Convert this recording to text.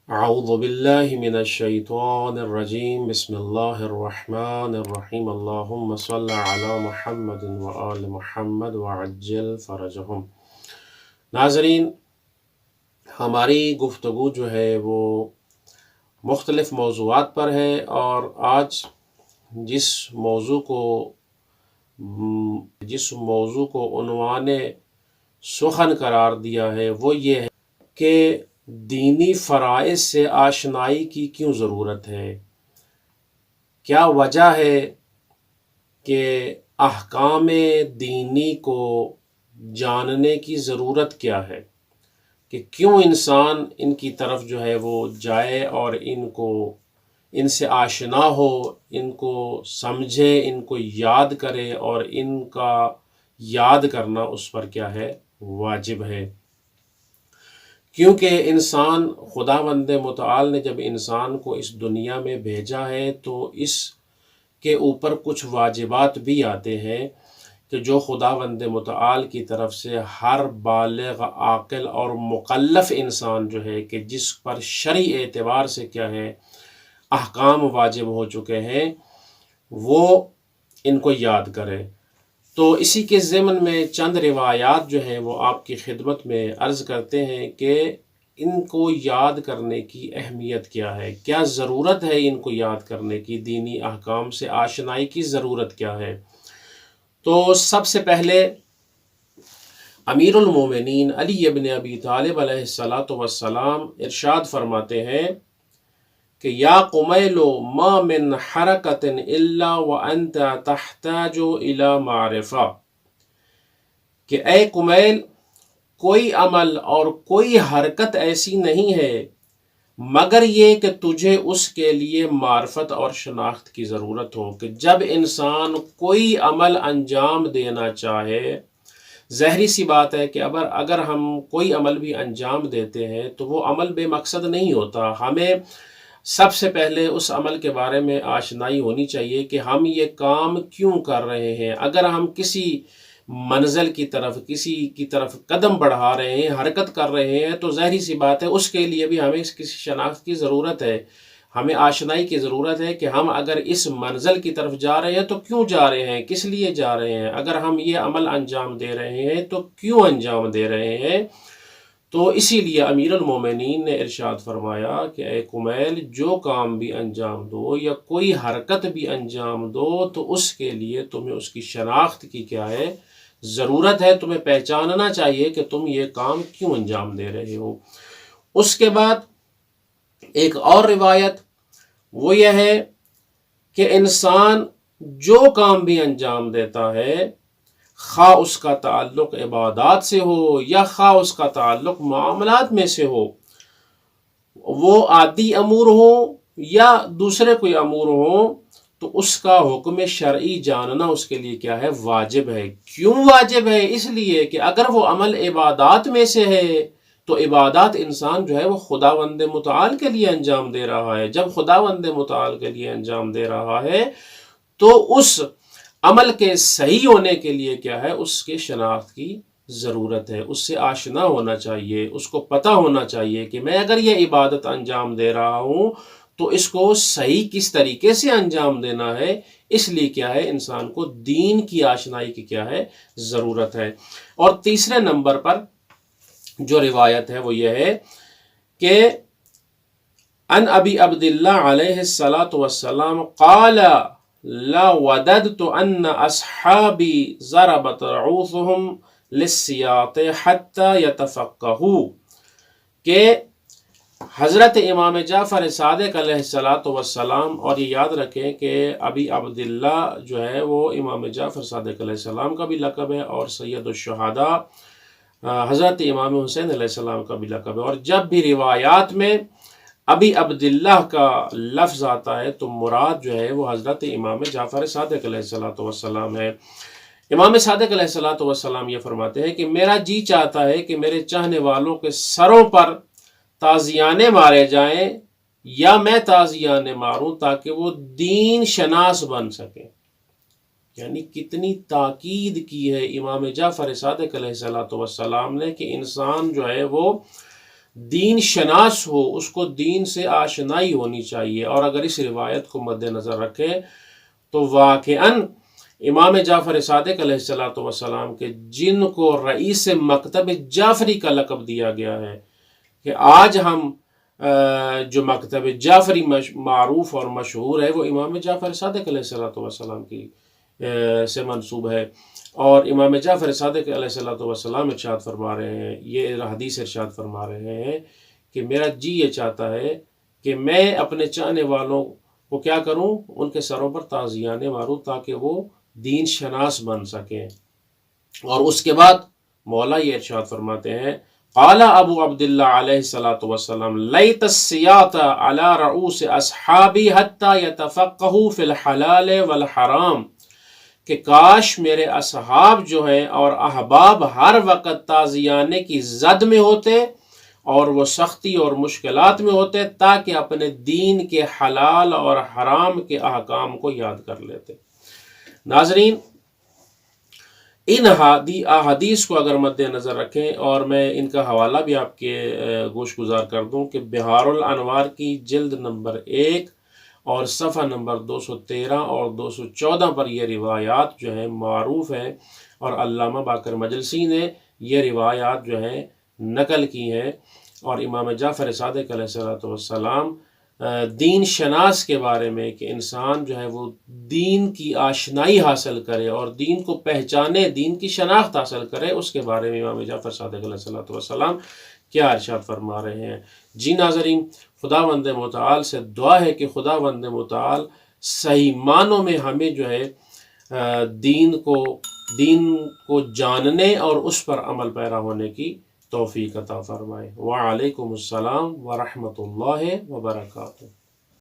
اعوذ باللہ من الشیطان الرجیم بسم اللہ الرحمن الرحیم اللہم صل علی محمد وآل محمد وعجل فرجہم۔ ناظرین، ہماری گفتگو جو ہے وہ مختلف موضوعات پر ہے، اور آج جس موضوع کو عنوان سخن قرار دیا ہے وہ یہ ہے کہ دینی فرائض سے آشنائی کی کیوں ضرورت ہے؟ کیا وجہ ہے کہ احکام دینی کو جاننے کی ضرورت کیا ہے؟ کہ کیوں انسان ان کی طرف جو ہے وہ جائے اور ان سے آشنا ہو، ان کو سمجھے، ان کو یاد کرے، اور ان کا یاد کرنا اس پر کیا ہے؟ واجب ہے۔ کیونکہ انسان، خداوند متعال نے جب انسان کو اس دنیا میں بھیجا ہے تو اس کے اوپر کچھ واجبات بھی آتے ہیں کہ جو خداوند متعال کی طرف سے ہر بالغ، عاقل اور مکلف انسان جو ہے کہ جس پر شرعی اعتبار سے کیا ہے احکام واجب ہو چکے ہیں، وہ ان کو یاد کرے۔ تو اسی کے ضمن میں چند روایات جو ہیں وہ آپ کی خدمت میں عرض کرتے ہیں کہ ان کو یاد کرنے کی اہمیت کیا ہے، کیا ضرورت ہے ان کو یاد کرنے کی، دینی احکام سے آشنائی کی ضرورت کیا ہے۔ تو سب سے پہلے امیر المومنین علی ابن ابی طالب علیہ السلام ارشاد فرماتے ہیں کہ یا قمیل ما من حرکت الا وانت تحتاج الى معرفہ، کہ اے قمیل، کوئی عمل اور کوئی حرکت ایسی نہیں ہے مگر یہ کہ تجھے اس کے لیے معرفت اور شناخت کی ضرورت ہو۔ کہ جب انسان کوئی عمل انجام دینا چاہے، ظاہری سی بات ہے کہ اگر ہم کوئی عمل بھی انجام دیتے ہیں تو وہ عمل بے مقصد نہیں ہوتا۔ ہمیں سب سے پہلے اس عمل کے بارے میں آشنائی ہونی چاہیے کہ ہم یہ کام کیوں کر رہے ہیں۔ اگر ہم کسی منزل کی طرف قدم بڑھا رہے ہیں، حرکت کر رہے ہیں، تو ظاہری سی بات ہے اس کے لیے بھی ہمیں کسی شناخت کی ضرورت ہے، ہمیں آشنائی کی ضرورت ہے کہ ہم اگر اس منزل کی طرف جا رہے ہیں تو کیوں جا رہے ہیں، کس لیے جا رہے ہیں، اگر ہم یہ عمل انجام دے رہے ہیں تو کیوں انجام دے رہے ہیں۔ تو اسی لیے امیر المومنین نے ارشاد فرمایا کہ اے قمیل، جو کام بھی انجام دو یا کوئی حرکت بھی انجام دو تو اس کے لیے تمہیں اس کی شناخت کی کیا ہے؟ ضرورت ہے۔ تمہیں پہچاننا چاہیے کہ تم یہ کام کیوں انجام دے رہے ہو۔ اس کے بعد ایک اور روایت وہ یہ ہے کہ انسان جو کام بھی انجام دیتا ہے، خواہ اس کا تعلق عبادات سے ہو یا خواہ اس کا تعلق معاملات میں سے ہو، وہ عادی امور ہو یا دوسرے کوئی امور ہو، تو اس کا حکم شرعی جاننا اس کے لیے کیا ہے؟ واجب ہے۔ کیوں واجب ہے؟ اس لیے کہ اگر وہ عمل عبادات میں سے ہے تو عبادات انسان جو ہے وہ خداوند متعال کے لیے انجام دے رہا ہے۔ جب خداوند متعال کے لیے انجام دے رہا ہے تو اس عمل کے صحیح ہونے کے لیے کیا ہے؟ اس کے شناخت کی ضرورت ہے، اس سے آشنا ہونا چاہیے، اس کو پتہ ہونا چاہیے کہ میں اگر یہ عبادت انجام دے رہا ہوں تو اس کو صحیح کس طریقے سے انجام دینا ہے۔ اس لیے کیا ہے؟ انسان کو دین کی آشنائی کی کیا ہے؟ ضرورت ہے۔ اور تیسرے نمبر پر جو روایت ہے وہ یہ ہے کہ ان ابی عبداللہ علیہ السلام قال لا وددت ان اصحابی ضربت رعوثهم للسیاط حتی یتفقہوا، کہ حضرت امام جعفر صادق علیہ السلام، اور یہ یاد رکھیں کہ ابی عبداللہ جو ہے وہ امام جعفر صادق علیہ السلام کا بھی لقب ہے، اور سید الشہداء حضرت امام حسین علیہ السلام کا بھی لقب ہے۔ اور جب بھی روایات میں ابی عبداللہ کا لفظ آتا ہے تو مراد جو ہے وہ حضرت امام جعفر صادق علیہ السلام ہے۔ امام صادق علیہ السلام یہ فرماتے ہیں کہ میرا جی چاہتا ہے کہ میرے چاہنے والوں کے سروں پر تازیانے مارے جائیں یا میں تازیانے ماروں تاکہ وہ دین شناس بن سکیں۔ یعنی کتنی تاکید کی ہے امام جعفر صادق علیہ السلام نے کہ انسان جو ہے وہ دین شناس ہو، اس کو دین سے آشنائی ہونی چاہیے۔ اور اگر اس روایت کو مد نظر رکھیں تو واقعاً امام جعفر صادق علیہ السلام کے جن کو رئیس مکتب جعفری کا لقب دیا گیا ہے، کہ آج ہم جو مکتب جعفری معروف اور مشہور ہے وہ امام جعفر صادق علیہ السلام کی سے منسوب ہے۔ اور امام جعفر صادق علیہ السلام ارشاد فرما رہے ہیں، یہ حدیث ارشاد فرما رہے ہیں کہ میرا جی یہ چاہتا ہے کہ میں اپنے چاہنے والوں کو کیا کروں، ان کے سروں پر تعزیانے ماروں تاکہ وہ دین شناس بن سکیں۔ اور اس کے بعد مولا یہ ارشاد فرماتے ہیں، قال ابو عبداللہ علیہ السلام لیت السیاط علی رؤوس اصحابی حتی یتفقہوا فی الحلال والحرام، کہ کاش میرے اصحاب جو ہیں اور احباب ہر وقت تازیانے کی زد میں ہوتے اور وہ سختی اور مشکلات میں ہوتے تاکہ اپنے دین کے حلال اور حرام کے احکام کو یاد کر لیتے۔ ناظرین، ان احادیث کو اگر مد نظر رکھیں، اور میں ان کا حوالہ بھی آپ کے گوش گزار کر دوں کہ بہار الانوار کی جلد نمبر 1 اور صفحہ نمبر 213 اور 214 پر یہ روایات جو ہیں معروف ہیں، اور علامہ باقر مجلسی نے یہ روایات جو ہیں نقل کی ہیں۔ اور امام جعفر صادق علیہ السلام دین شناس کے بارے میں کہ انسان جو ہے وہ دین کی آشنائی حاصل کرے اور دین کو پہچانے، دین کی شناخت حاصل کرے، اس کے بارے میں امام جعفر صادق علیہ السلام کیا ارشاد فرما رہے ہیں۔ جی ناظرین، خداوند متعال سے دعا ہے کہ خداوند متعال صحیح معنوں میں ہمیں جو ہے دین کو جاننے اور اس پر عمل پیرا ہونے کی توفیق عطا فرمائے۔ وعلیکم السلام ورحمۃ اللہ وبرکاتہ۔